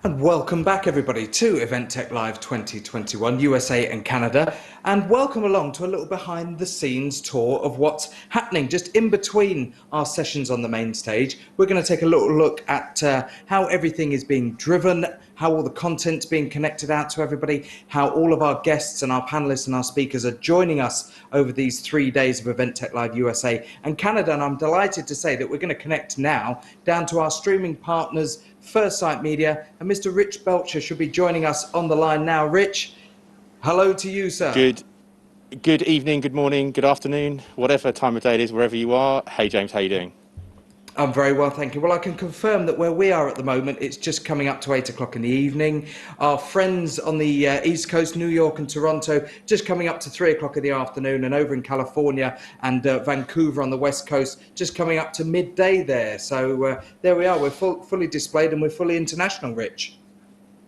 And welcome back, everybody, to Event Tech Live 2021, USA and Canada. And welcome along to a little behind-the-scenes tour of what's happening just in between our sessions on the main stage. We're going to take a little look at how everything is being driven, how all the content's being connected out to everybody, how all of our guests and our panelists and our speakers are joining us over these 3 days of Event Tech Live USA and Canada. And I'm delighted to say that we're going to connect now down to our streaming partners, First Sight Media, and Mr. Rich Belcher should be joining us on the line now. Rich, hello to you, sir. Good evening, good morning, good afternoon, whatever time of day it is, wherever you are. Hey, James, how you doing? I'm very well, thank you. Well, I can confirm that where we are at the moment, it's just coming up to 8 o'clock in the evening. Our friends on the East Coast, New York and Toronto, just coming up to 3 o'clock in the afternoon, and over in California and Vancouver on the West Coast, just coming up to midday there. So there we are. We're fully displayed and we're fully international, Rich.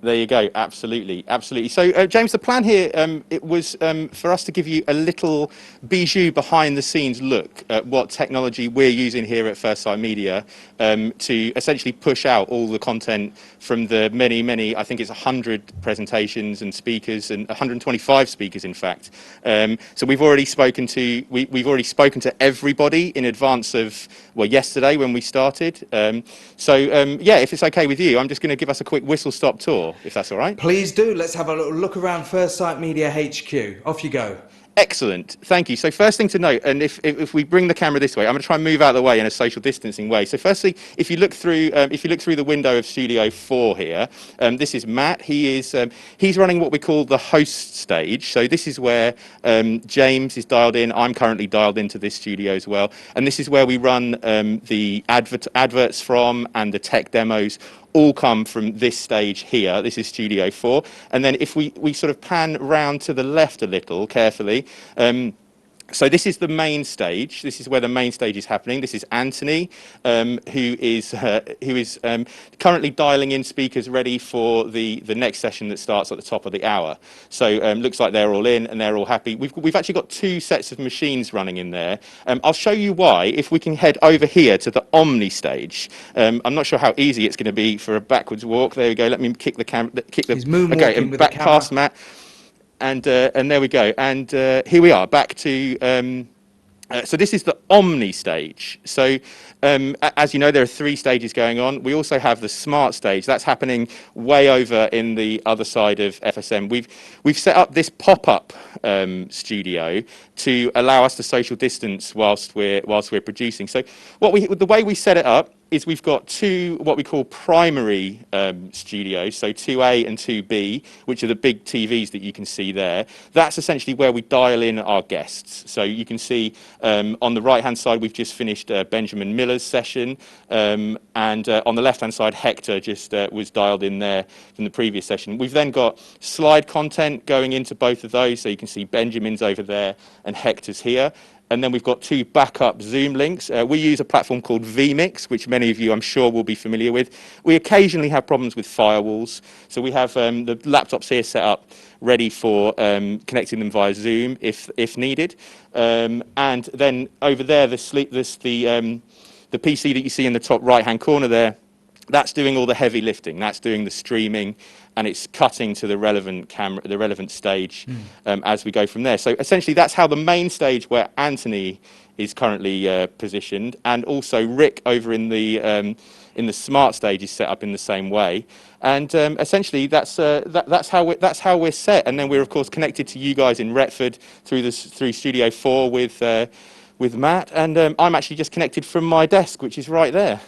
There you go. Absolutely, absolutely. So, James, the plan here, it was for us to give you a little bijou behind-the-scenes look at what technology we're using here at First Sight Media to essentially push out all the content from the many, I think it's 100 presentations and speakers, and 125 speakers, in fact. So we've already spoken to everybody in advance of, well, yesterday when we started. Yeah, if it's okay with you, I'm just going to give us a quick whistle-stop tour, if that's all right. Please do. Let's have a little look around First Sight Media HQ. Off you go. Excellent, thank you. So first thing to note, and if we bring the camera this way, I'm going to try and move out of the way in a social distancing way. So firstly, if you look through the window of Studio 4 here, this is Matt. He's running what we call the host stage. So this is where James is dialed in. I'm currently dialed into this studio as well, and this is where we run the adverts from, and the tech demos all come from this stage here. This is Studio 4. And then if we sort of pan round to the left a little carefully, so this is the main stage. This is where the main stage is happening. This is Anthony, who is currently dialing in speakers ready for the next session that starts at the top of the hour. So looks like they're all in and they're all happy. We've actually got two sets of machines running in there. I'll show you why if we can head over here to the Omni stage. I'm not sure how easy it's going to be for a backwards walk. There we go. Let me kick the camera. He's moonwalking okay, and with back the camera. past Matt. And there we go. And here we are, back to... so this is the Omni stage. So as you know, there are 3 stages going on. We also have the Smart stage. That's happening way over in the other side of FSM. We've set up this pop-up studio to allow us to social distance whilst we're producing. So the way we set it up is we've got 2 what we call primary studios, so 2A and 2B, which are the big TVs that you can see there. That's essentially where we dial in our guests. So you can see on the right-hand side, we've just finished Benjamin Miller's session, and on the left-hand side, Hector just was dialed in there from the previous session. We've then got slide content going into both of those, so you can see Benjamin's over there and Hector's here. And then we've got 2 backup Zoom links. We use a platform called vMix, which many of you, I'm sure, will be familiar with. We occasionally have problems with firewalls. So we have the laptops here set up ready for connecting them via Zoom if needed. And then over there, the PC that you see in the top right-hand corner there, that's doing all the heavy lifting. That's doing the streaming, and it's cutting to the relevant stage as we go from there. So essentially, that's how the main stage where Anthony is currently positioned, and also Rick over in the Smart stage is set up in the same way. And essentially, that's how we're set. And then we're of course connected to you guys in Retford through Studio 4 with Matt, and I'm actually just connected from my desk, which is right there.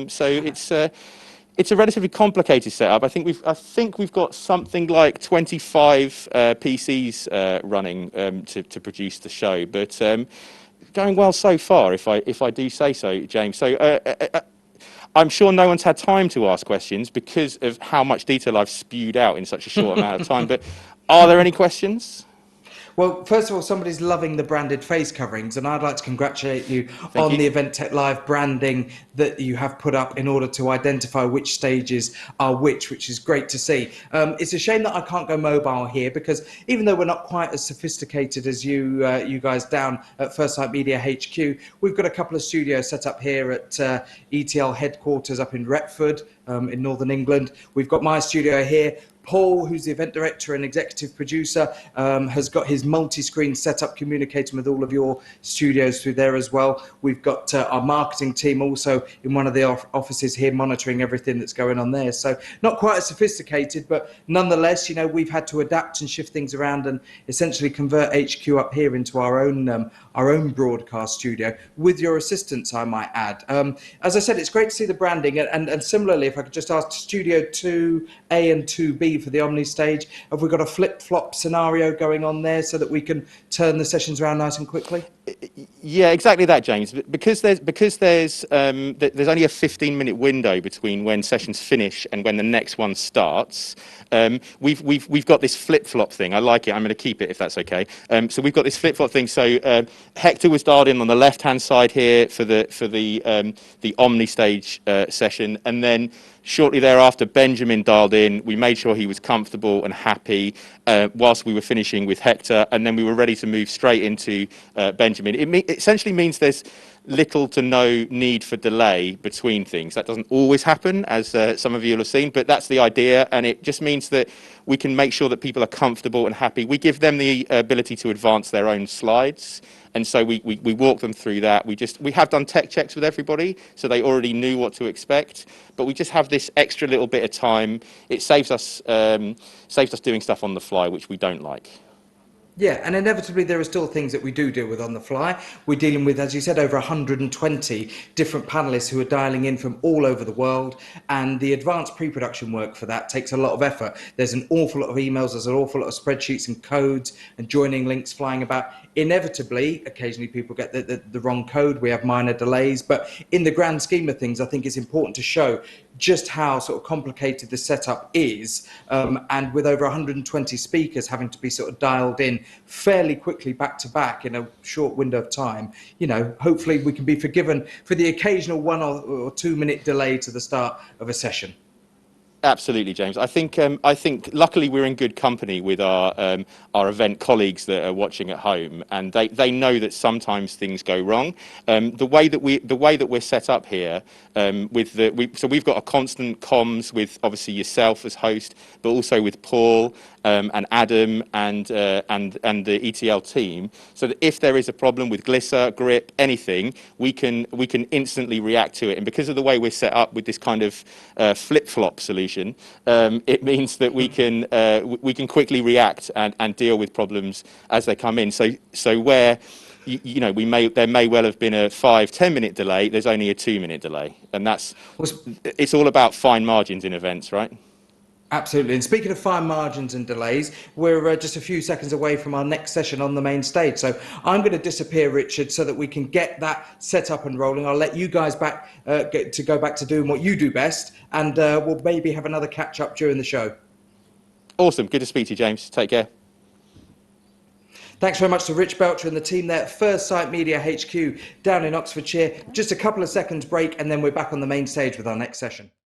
So it's a relatively complicated setup. I think we've got something like 25 PCs running to produce the show, but going well so far, if I do say so, James. So I'm sure no one's had time to ask questions because of how much detail I've spewed out in such a short amount of time. But are there any questions? Well, first of all, somebody's loving the branded face coverings, and I'd like to congratulate you on the Event Tech Live branding that you have put up in order to identify which stages are which is great to see. It's a shame that I can't go mobile here, because even though we're not quite as sophisticated as you guys down at First Sight Media HQ, we've got a couple of studios set up here at ETL headquarters up in Retford. in Northern England. We've got my studio here. Paul, who's the event director and executive producer, has got his multi-screen setup communicating with all of your studios through there as well. We've got our marketing team also in one of the offices here monitoring everything that's going on there. So not quite as sophisticated, but nonetheless, you know, we've had to adapt and shift things around and essentially convert HQ up here into our own broadcast studio with your assistance, I might add. As I said, it's great to see the branding, and similarly, if I could just ask Studio 2A and 2B for the Omni stage, have we got a flip-flop scenario going on there so that we can turn the sessions around nice and quickly? Yeah, exactly that, James. Because there's only a 15-minute window between when sessions finish and when the next one starts. We've got this flip-flop thing. I like it. I'm going to keep it if that's okay. So we've got this flip-flop thing. So Hector was dialed in on the left-hand side here for the Omni stage session, and then shortly thereafter, Benjamin dialed in. We made sure he was comfortable and happy whilst we were finishing with Hector, and then we were ready to move straight into Benjamin. It essentially means there's little to no need for delay between things. That doesn't always happen, as some of you will have seen, but that's the idea, and it just means that we can make sure that people are comfortable and happy. We give them the ability to advance their own slides, and so we walk them through that. We have done tech checks with everybody, so they already knew what to expect, but we just have this extra little bit of time. It saves us doing stuff on the fly, which we don't like. Yeah, and inevitably there are still things that we do deal with on the fly. We're dealing with, as you said, over 120 different panelists who are dialing in from all over the world, and the advanced pre-production work for that takes a lot of effort. There's an awful lot of emails, there's an awful lot of spreadsheets and codes and joining links flying about. Inevitably, occasionally people get the wrong code, we have minor delays, but in the grand scheme of things, I think it's important to show just how sort of complicated the setup is, and with over 120 speakers having to be sort of dialed in fairly quickly back to back in a short window of time, you know, hopefully we can be forgiven for the occasional 1 or 2 minute delay to the start of a session. Absolutely, James. I think luckily we're in good company with our event colleagues that are watching at home, and they know that sometimes things go wrong. The way that we're set up here, so we've got a constant comms with obviously yourself as host, but also with Paul and Adam and the ETL team, so that if there is a problem with Glisser, grip, anything, we can instantly react to it. And because of the way we're set up with this kind of flip-flop solution, it means that we can quickly react and deal with problems as they come in. So where you know there may well have been a 5-10 minute delay, there's only a 2-minute delay, and it's all about fine margins in events, right? Absolutely. And speaking of fine margins and delays, we're just a few seconds away from our next session on the main stage. So I'm going to disappear, Richard, so that we can get that set up and rolling. I'll let you guys go back to doing what you do best, and we'll maybe have another catch up during the show. Awesome. Good to speak to you, James. Take care. Thanks very much to Rich Belcher and the team there at First Sight Media HQ down in Oxfordshire. Just a couple of seconds break, and then we're back on the main stage with our next session.